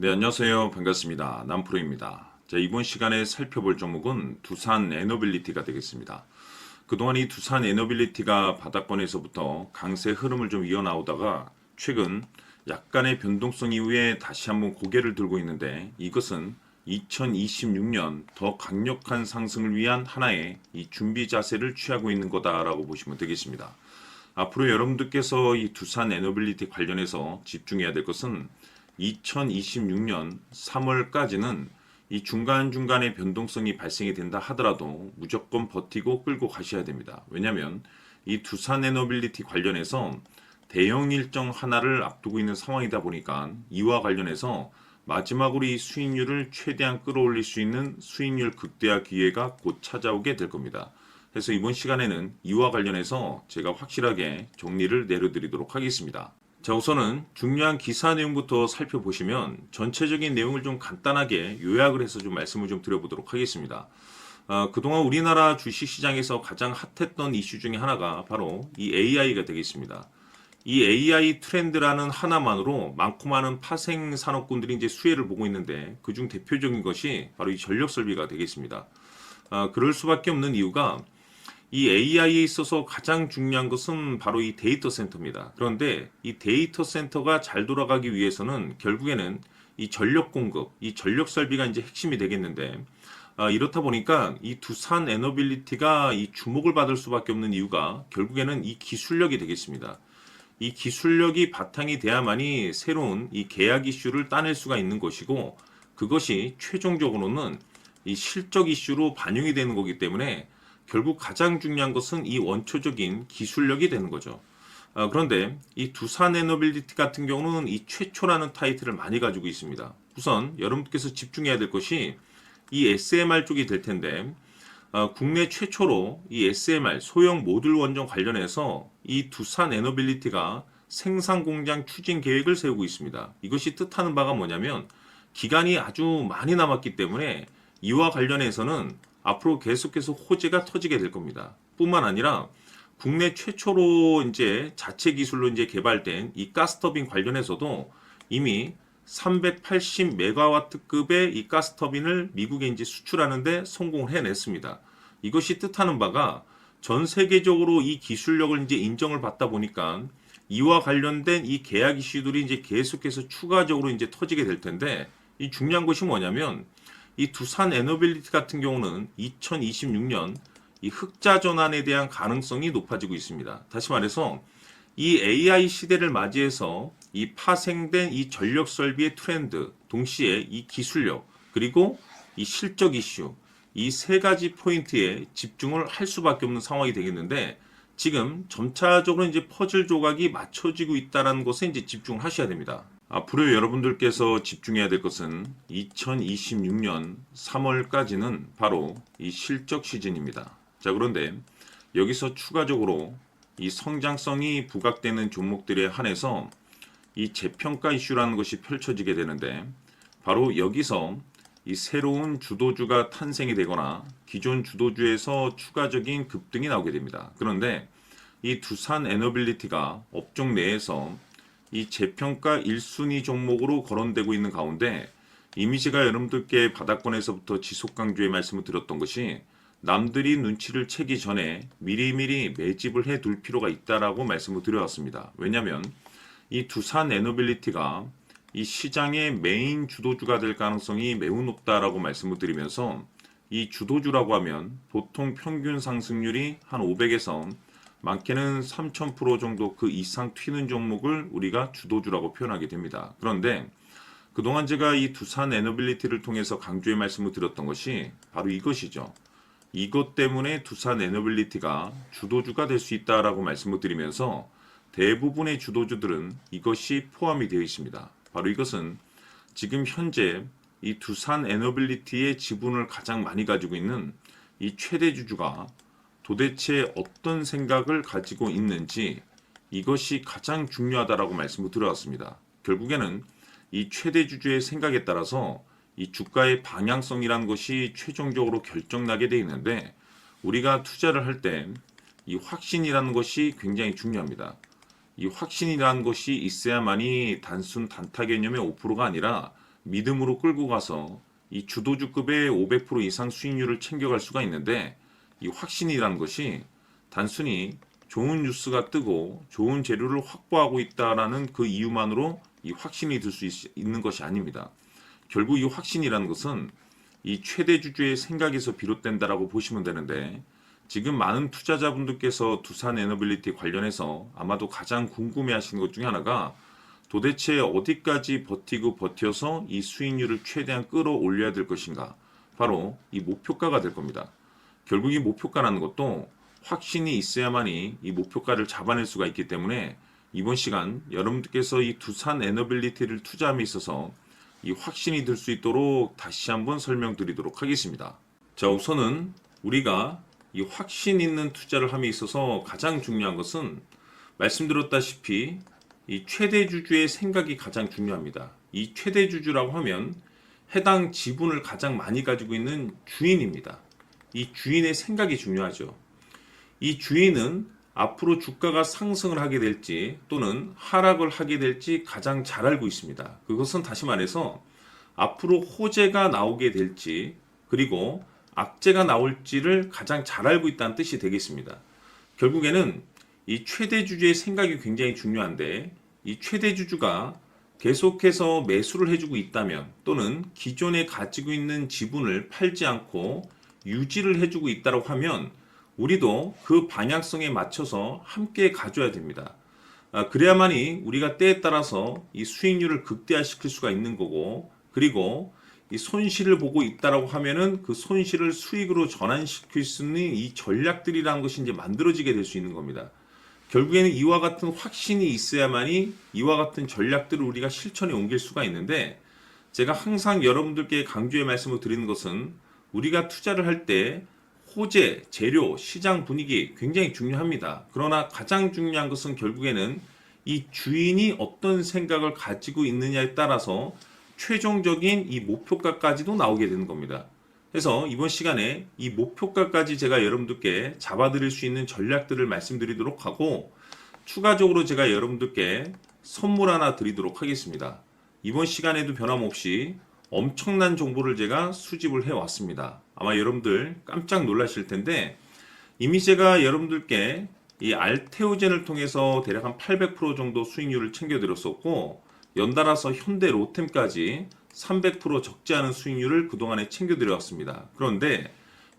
네, 안녕하세요. 반갑습니다. 남프로입니다. 자, 이번 시간에 살펴볼 종목은 두산 에너빌리티가 되겠습니다. 그동안 이 두산 에너빌리티가 바닥권에서부터 강세 흐름을 좀 이어나오다가 최근 약간의 변동성 이후에 다시 한번 고개를 들고 있는데, 이것은 2026년 더 강력한 상승을 위한 하나의 이 준비 자세를 취하고 있는 거다라고 보시면 되겠습니다. 앞으로 여러분들께서 이 두산 에너빌리티 관련해서 집중해야 될 것은 2026년 3월까지는 이 중간중간에 변동성이 발생이 된다 하더라도 무조건 버티고 끌고 가셔야 됩니다. 왜냐하면 이 두산 에너빌리티 관련해서 대형 일정 하나를 앞두고 있는 상황이다 보니까 이와 관련해서 마지막으로 이 수익률을 최대한 끌어올릴 수 있는 수익률 극대화 기회가 곧 찾아오게 될 겁니다. 그래서 이번 시간에는 이와 관련해서 제가 확실하게 정리를 내려드리도록 하겠습니다. 자, 우선은 중요한 기사 내용부터 살펴보시면 전체적인 내용을 좀 간단하게 요약을 해서 좀 말씀을 좀 드려보도록 하겠습니다. 그동안 우리나라 주식시장에서 가장 핫했던 이슈 중에 하나가 바로 이 AI가 되겠습니다. 이 AI 트렌드라는 하나만으로 많고 많은 파생 산업군들이 이제 수혜를 보고 있는데, 그중 대표적인 것이 바로 이 전력 설비가 되겠습니다. 그럴 수밖에 없는 이유가 이 AI에 있어서 가장 중요한 것은 바로 이 데이터 센터입니다. 그런데 이 데이터 센터가 잘 돌아가기 위해서는 결국에는 이 전력 공급, 이 전력 설비가 이제 핵심이 되겠는데, 이렇다 보니까 이 두산 에너빌리티가 이 주목을 받을 수밖에 없는 이유가 결국에는 이 기술력이 되겠습니다. 이 기술력이 바탕이 돼야만이 새로운 이 계약 이슈를 따낼 수가 있는 것이고, 그것이 최종적으로는 이 실적 이슈로 반영이 되는 거기 때문에 결국 가장 중요한 것은 이 원초적인 기술력이 되는 거죠. 그런데 이 두산 에너빌리티 같은 경우는 이 최초라는 타이틀을 많이 가지고 있습니다. 우선 여러분께서 집중해야 될 것이 이 SMR 쪽이 될 텐데, 국내 최초로 이 SMR 소형 모듈 원전 관련해서 이 두산 에너빌리티가 생산 공장 추진 계획을 세우고 있습니다. 이것이 뜻하는 바가 뭐냐면 기간이 아주 많이 남았기 때문에 이와 관련해서는 앞으로 계속해서 호재가 터지게 될 겁니다. 뿐만 아니라 국내 최초로 이제 자체 기술로 이제 개발된 이 가스터빈 관련해서도 이미 380메가와트급의 이 가스터빈을 미국에 이제 수출하는데 성공을 해냈습니다. 이것이 뜻하는 바가 전 세계적으로 이 기술력을 이제 인정을 받다 보니까 이와 관련된 이 계약 이슈들이 이제 계속해서 추가적으로 이제 터지게 될 텐데, 이 중요한 것이 뭐냐면 이 두산 에너빌리티 같은 경우는 2026년 이 흑자 전환에 대한 가능성이 높아지고 있습니다. 다시 말해서 이 AI 시대를 맞이해서 이 파생된 이 전력 설비의 트렌드, 동시에 이 기술력, 그리고 이 실적 이슈, 이 세 가지 포인트에 집중을 할 수밖에 없는 상황이 되겠는데, 지금 점차적으로 이제 퍼즐 조각이 맞춰지고 있다는 것에 이제 집중을 하셔야 됩니다. 앞으로 여러분들께서 집중해야 될 것은 2026년 3월까지는 바로 이 실적 시즌입니다. 자, 그런데 여기서 추가적으로 이 성장성이 부각되는 종목들에 한해서 이 재평가 이슈라는 것이 펼쳐지게 되는데, 바로 여기서 이 새로운 주도주가 탄생이 되거나 기존 주도주에서 추가적인 급등이 나오게 됩니다. 그런데 이 두산 에너빌리티가 업종 내에서 이 재평가 1순위 종목으로 거론되고 있는 가운데, 이미지가 여러분들께 바닥권에서부터 지속 강조의 말씀을 드렸던 것이 남들이 눈치를 채기 전에 미리미리 매집을 해둘 필요가 있다라고 말씀을 드려왔습니다. 왜냐하면 이 두산 에너빌리티가 이 시장의 메인 주도주가 될 가능성이 매우 높다라고 말씀을 드리면서, 이 주도주라고 하면 보통 평균 상승률이 한 500에서 많게는 3000% 정도 그 이상 튀는 종목을 우리가 주도주라고 표현하게 됩니다. 그런데 그동안 제가 이 두산 에너빌리티를 통해서 강조의 말씀을 드렸던 것이 바로 이것이죠. 이것 때문에 두산 에너빌리티가 주도주가 될 수 있다라고 말씀을 드리면서 대부분의 주도주들은 이것이 포함이 되어 있습니다. 바로 이것은 지금 현재 이 두산 에너빌리티의 지분을 가장 많이 가지고 있는 이 최대 주주가 도대체 어떤 생각을 가지고 있는지, 이것이 가장 중요하다라고 말씀을 드려왔습니다. 결국에는 이 최대 주주의 생각에 따라서 이 주가의 방향성이라는 것이 최종적으로 결정나게 되어 있는데, 우리가 투자를 할 때 이 확신이라는 것이 굉장히 중요합니다. 이 확신이라는 것이 있어야만이 단순 단타 개념의 5%가 아니라 믿음으로 끌고 가서 이 주도주급의 500% 이상 수익률을 챙겨갈 수가 있는데, 이 확신이라는 것이 단순히 좋은 뉴스가 뜨고 좋은 재료를 확보하고 있다라는 그 이유만으로 이 확신이 들 수 있는 것이 아닙니다. 결국 이 확신이라는 것은 이 최대 주주의 생각에서 비롯된다라고 보시면 되는데, 지금 많은 투자자분들께서 두산 에너빌리티 관련해서 아마도 가장 궁금해하시는 것 중에 하나가 도대체 어디까지 버티고 버텨서 이 수익률을 최대한 끌어올려야 될 것인가, 바로 이 목표가가 될 겁니다. 결국 이 목표가라는 것도 확신이 있어야만이 이 목표가를 잡아낼 수가 있기 때문에 이번 시간 여러분들께서 이 두산 에너빌리티를 투자함에 있어서 이 확신이 들 수 있도록 다시 한번 설명드리도록 하겠습니다. 자, 우선은 우리가 이 확신 있는 투자를 함에 있어서 가장 중요한 것은 말씀드렸다시피 이 최대 주주의 생각이 가장 중요합니다. 이 최대 주주라고 하면 해당 지분을 가장 많이 가지고 있는 주인입니다. 이 주인의 생각이 중요하죠. 이 주인은 앞으로 주가가 상승을 하게 될지 또는 하락을 하게 될지 가장 잘 알고 있습니다. 그것은 다시 말해서 앞으로 호재가 나오게 될지 그리고 악재가 나올지를 가장 잘 알고 있다는 뜻이 되겠습니다. 결국에는 이 최대 주주의 생각이 굉장히 중요한데, 이 최대 주주가 계속해서 매수를 해주고 있다면 또는 기존에 가지고 있는 지분을 팔지 않고 유지를 해주고 있다고 하면 우리도 그 방향성에 맞춰서 함께 가져야 됩니다. 그래야만이 우리가 때에 따라서 이 수익률을 극대화시킬 수가 있는 거고, 그리고 이 손실을 보고 있다라고 하면은 그 손실을 수익으로 전환시킬 수 있는 이 전략들이라는 것이 이제 만들어지게 될 수 있는 겁니다. 결국에는 이와 같은 확신이 있어야만이 이와 같은 전략들을 우리가 실천에 옮길 수가 있는데, 제가 항상 여러분들께 강조의 말씀을 드리는 것은 우리가 투자를 할 때 호재, 재료, 시장 분위기 굉장히 중요합니다. 그러나 가장 중요한 것은 결국에는 이 주인이 어떤 생각을 가지고 있느냐에 따라서 최종적인 이 목표가까지도 나오게 되는 겁니다. 그래서 이번 시간에 이 목표가까지 제가 여러분들께 잡아드릴 수 있는 전략들을 말씀드리도록 하고, 추가적으로 제가 여러분들께 선물 하나 드리도록 하겠습니다. 이번 시간에도 변함없이 엄청난 정보를 제가 수집을 해왔습니다. 아마 여러분들 깜짝 놀라실 텐데, 이미 제가 여러분들께 이 알테오젠을 통해서 대략 한 800% 정도 수익률을 챙겨드렸었고, 연달아서 현대 로템까지 300% 적지 않은 수익률을 그동안에 챙겨드려왔습니다. 그런데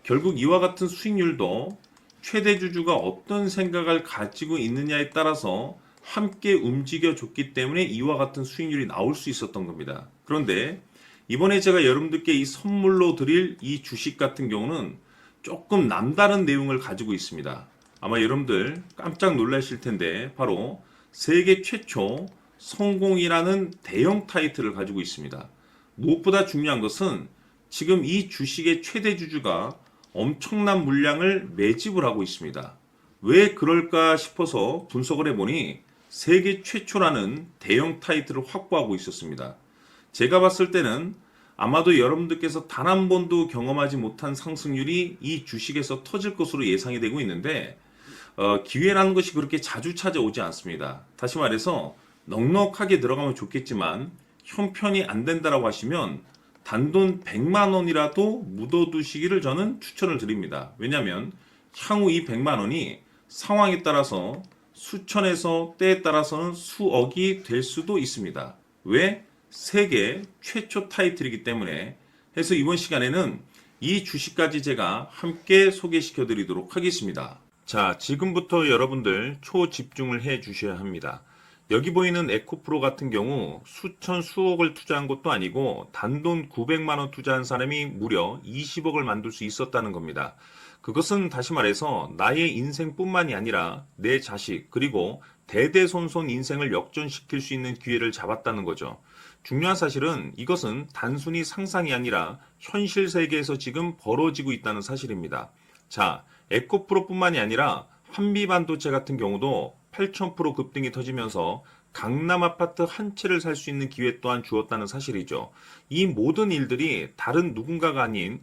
결국 이와 같은 수익률도 최대 주주가 어떤 생각을 가지고 있느냐에 따라서 함께 움직여줬기 때문에 이와 같은 수익률이 나올 수 있었던 겁니다. 그런데 이번에 제가 여러분들께 이 선물로 드릴 이 주식 같은 경우는 조금 남다른 내용을 가지고 있습니다. 아마 여러분들 깜짝 놀라실 텐데, 바로 세계 최초 성공이라는 대형 타이틀을 가지고 있습니다. 무엇보다 중요한 것은 지금 이 주식의 최대 주주가 엄청난 물량을 매집을 하고 있습니다. 왜 그럴까 싶어서 분석을 해보니 세계 최초라는 대형 타이틀을 확보하고 있었습니다. 제가 봤을 때는 아마도 여러분들께서 단 한 번도 경험하지 못한 상승률이 이 주식에서 터질 것으로 예상이 되고 있는데, 기회라는 것이 그렇게 자주 찾아오지 않습니다. 다시 말해서 넉넉하게 들어가면 좋겠지만 형편이 안 된다라고 하시면 단돈 100만 원이라도 묻어두시기를 저는 추천을 드립니다. 왜냐하면 향후 이 100만 원이 상황에 따라서 수천에서 때에 따라서는 수억이 될 수도 있습니다. 왜? 세계 최초 타이틀이기 때문에. 해서 이번 시간에는 이 주식까지 제가 함께 소개시켜 드리도록 하겠습니다. 자, 지금부터 여러분들 초집중을 해 주셔야 합니다. 여기 보이는 에코프로 같은 경우 수천 수억을 투자한 것도 아니고 단돈 900만 원 투자한 사람이 무려 20억을 만들 수 있었다는 겁니다. 그것은 다시 말해서 나의 인생뿐만이 아니라 내 자식 그리고 대대손손 인생을 역전시킬 수 있는 기회를 잡았다는 거죠. 중요한 사실은 이것은 단순히 상상이 아니라 현실 세계에서 지금 벌어지고 있다는 사실입니다. 자, 에코프로뿐만이 아니라 한미반도체 같은 경우도 8,000% 급등이 터지면서 강남 아파트 한 채를 살 수 있는 기회 또한 주었다는 사실이죠. 이 모든 일들이 다른 누군가가 아닌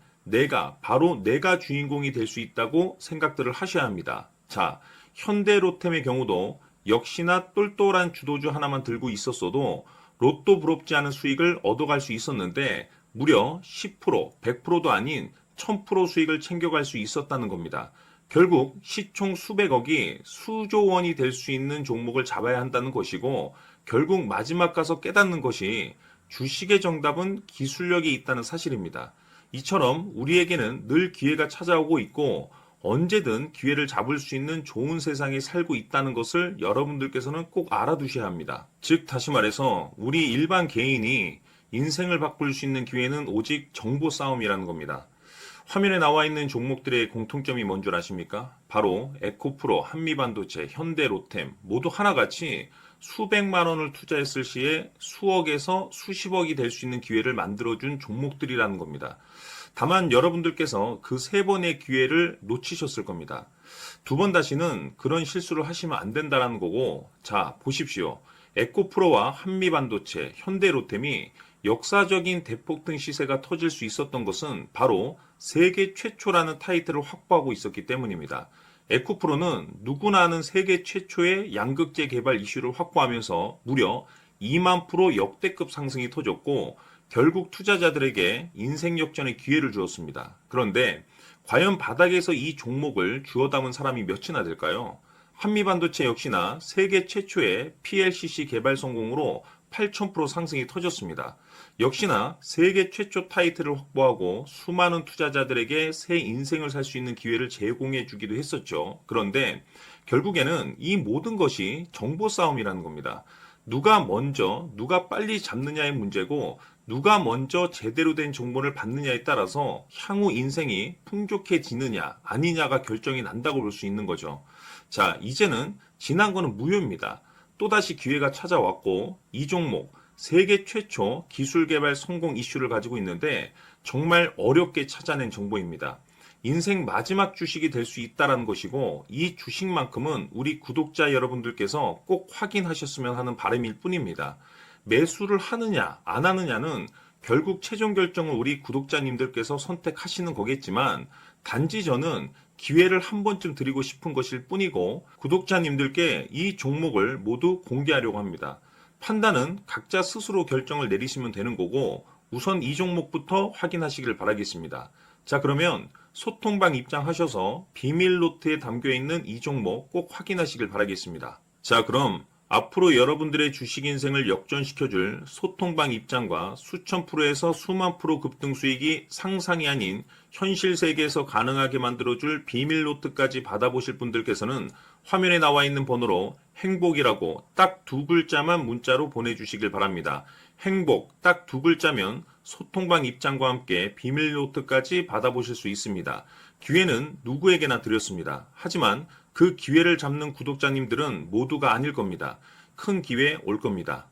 바로 내가 주인공이 될 수 있다고 생각들을 하셔야 합니다. 자, 현대로템의 경우도 역시나 똘똘한 주도주 하나만 들고 있었어도 로또 부럽지 않은 수익을 얻어갈 수 있었는데 무려 10%, 100%도 아닌 1000% 수익을 챙겨갈 수 있었다는 겁니다. 결국 시총 수백억이 수조 원이 될 수 있는 종목을 잡아야 한다는 것이고 결국 마지막 가서 깨닫는 것이 주식의 정답은 기술력이 있다는 사실입니다. 이처럼 우리에게는 늘 기회가 찾아오고 있고 언제든 기회를 잡을 수 있는 좋은 세상에 살고 있다는 것을 여러분들께서는 꼭 알아두셔야 합니다. 즉 다시 말해서 우리 일반 개인이 인생을 바꿀 수 있는 기회는 오직 정보 싸움이라는 겁니다. 화면에 나와 있는 종목들의 공통점이 뭔 줄 아십니까? 바로 에코프로, 한미반도체, 현대로템 모두 하나같이 수백만 원을 투자했을 시에 수억에서 수십억이 될 수 있는 기회를 만들어준 종목들이라는 겁니다. 다만 여러분들께서 그 세 번의 기회를 놓치셨을 겁니다. 두 번 다시는 그런 실수를 하시면 안 된다는 거고, 자, 보십시오. 에코프로와 한미반도체, 현대로템이 역사적인 대폭등 시세가 터질 수 있었던 것은 바로 세계 최초라는 타이틀을 확보하고 있었기 때문입니다. 에코프로는 누구나 아는 세계 최초의 양극재 개발 이슈를 확보하면서 무려 2만 프로 역대급 상승이 터졌고 결국 투자자들에게 인생 역전의 기회를 주었습니다. 그런데 과연 바닥에서 이 종목을 주워 담은 사람이 몇이나 될까요? 한미반도체 역시나 세계 최초의 PLCC 개발 성공으로 8000% 상승이 터졌습니다. 역시나 세계 최초 타이틀을 확보하고 수많은 투자자들에게 새 인생을 살 수 있는 기회를 제공해 주기도 했었죠. 그런데 결국에는 이 모든 것이 정보 싸움이라는 겁니다. 누가 먼저, 누가 빨리 잡느냐의 문제고 누가 먼저 제대로 된 정보를 받느냐에 따라서 향후 인생이 풍족해지느냐 아니냐가 결정이 난다고 볼 수 있는 거죠. 자, 이제는 지난 거는 무효입니다. 또다시 기회가 찾아왔고 이 종목 세계 최초 기술 개발 성공 이슈를 가지고 있는데 정말 어렵게 찾아낸 정보입니다. 인생 마지막 주식이 될 수 있다는 것이고 이 주식만큼은 우리 구독자 여러분들께서 꼭 확인하셨으면 하는 바람일 뿐입니다. 매수를 하느냐 안 하느냐는 결국 최종 결정을 우리 구독자님들께서 선택하시는 거겠지만 단지 저는 기회를 한 번쯤 드리고 싶은 것일 뿐이고 구독자님들께 이 종목을 모두 공개하려고 합니다. 판단은 각자 스스로 결정을 내리시면 되는 거고 우선 이 종목부터 확인하시길 바라겠습니다. 자, 그러면 소통방 입장하셔서 비밀 노트에 담겨 있는 이 종목 꼭 확인하시길 바라겠습니다. 자, 그럼 앞으로 여러분들의 주식 인생을 역전시켜줄 소통방 입장과 수천 프로에서 수만 프로 급등 수익이 상상이 아닌 현실 세계에서 가능하게 만들어줄 비밀 노트까지 받아보실 분들께서는 화면에 나와 있는 번호로 행복이라고 딱 두 글자만 문자로 보내주시길 바랍니다. 행복 딱 두 글자면 소통방 입장과 함께 비밀 노트까지 받아보실 수 있습니다. 기회는 누구에게나 드렸습니다. 하지만 그 기회를 잡는 구독자님들은 모두가 아닐 겁니다. 큰 기회 올 겁니다.